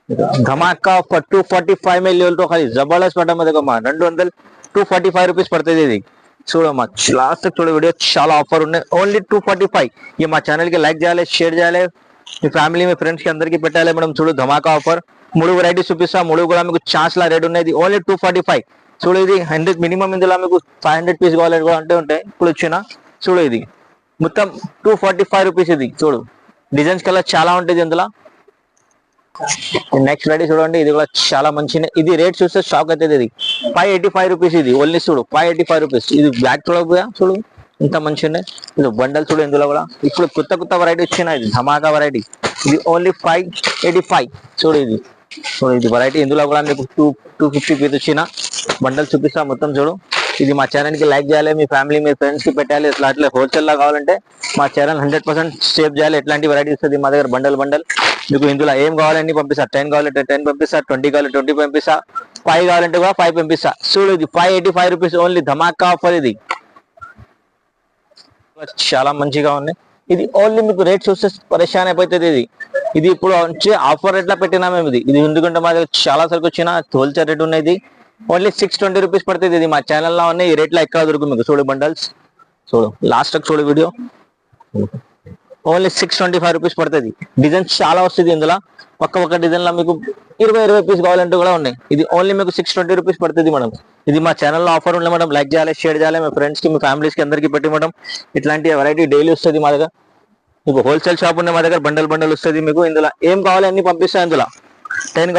धमाका ऑफर 245 में ले तो खाली जबरदस्त पड़ा मैं देखो మా 200 245 రూపీస్ పడుతుంది ఇది చూడమ్మా లాస్ట్ చూడ వీడియో చాలా ఆఫర్ ఉన్నాయి ఓన్లీ 245 ये మా ఛానల్ కి లైక్ చేయాలి షేర్ చేయాలి మీ ఫ్యామిలీ మీ ఫ్రెండ్స్ కి అందరికి పెట్టాలి మేడం చూడు ధమాకా ఆఫర్ మూడు వెరైటీస్ చూపిస్తా మూడు కూడా మీకు ఛాన్స్ లా రేట్ ఉన్నాయి ఓన్లీ 245 చూడు ఇది 100 మినిమం ఇందులో మీకు 500 పీస్ కావాలి కూడా అంటే ఉంటాయి ఇప్పుడు వచ్చిన చూడు ఇది మొత్తం 245 రూపీస్ ఇది చూడు డిజైన్స్ కలర్ చాలా ఉంటుంది ఇందులో నెక్స్ట్ వెరైటీ చూడండి ఇది కూడా చాలా మంచి ఇది రేట్ చూస్తే షాక్ అవుతుంది ఇది 585 రూపీస్ ఇది ఓన్లీ చూడు 585 రూపీస్ ఇది బ్లాక్ చూడకపోయా చూడు ఇంత మంచి ఉన్నాయి ఇది బండల్ చూడు ఇందులో కూడా ఇప్పుడు కొత్త వెరైటీ వచ్చిన ఇది ధమాకా వెరైటీ ఇది ఓన్లీ 585 చూడు ఇది చూడు ఇది వెరైటీ ఇందులో కూడా మీకు 250 పీస్ వచ్చిన బండల్ చూపిస్తా మొత్తం చూడు ఇది మా ఛానల్ కి లైక్ చేయాలి మీ ఫ్యామిలీ మీ ఫ్రెండ్స్ కి పెట్టాలి అట్లా హోల్సేల్ లా కావాలంటే మా ఛానల్ 100% సేవ్ చేయాలి ఎట్లాంటి వెరైటీస్ వస్తుంది మా దగ్గర బండల్ మీకు ఇందులో ఏం కావాలని పంపిస్తా 10 కావాలంటే 10 పంపిస్తా 20 కావాలంటే 20 పంపిస్తా 5 కావాలంటే కూడా 5 పంపిస్తా చూడు ఇది 585 రూపీస్ ఓన్లీ ధమాకా ఆఫర్ ఇది చాలా మంచిగా ఉన్నాయి ఇది ఓన్లీ మీకు రేట్ చూస్తే పరేషాన్ అయిపోతుంది ఇది ఇప్పుడు వచ్చి ఆఫర్ రేట్ లా పెట్టినా మేము ఇది ఎందుకంటే మా దగ్గర చాలా సరుకు వచ్చిన హోల్సేల్ రేట్ ఉన్నది ఓన్లీ 620 రూపీస్ పడుతుంది ఇది మా ఛానల్ లో ఉన్నాయి ఈ రేట్ లో ఎక్కడ దొరుకు మీకు చూడు బండల్స్ చూడు లాస్ట్ చూడు వీడియో ఓన్లీ 625 రూపీస్ పడుతుంది డిజైన్ చాలా వస్తుంది ఇందులో ఒక్క డిజైన్ లో మీకు 20 పీస్ కావాలంటే కూడా ఉన్నాయి ఇది ఓన్లీ మీకు 620 రూపీస్ పడుతుంది మేడం ఇది మా ఛానల్లో ఆఫర్ ఉంది మేడం లైక్ చేయాలి షేర్ చేయాలి మీ ఫ్రెండ్స్ కి మీ ఫ్యామిలీస్ కి అందరికి పెట్టి మేడం ఇట్లాంటి వెరైటీ డైలీ వస్తుంది మా దగ్గర మీకు హోల్సేల్ షాప్ ఉంది మా దగ్గర బండల్ వస్తుంది మీకు ఇందులో ఏం కావాలి అన్ని పంపిస్తా ఇందులో 10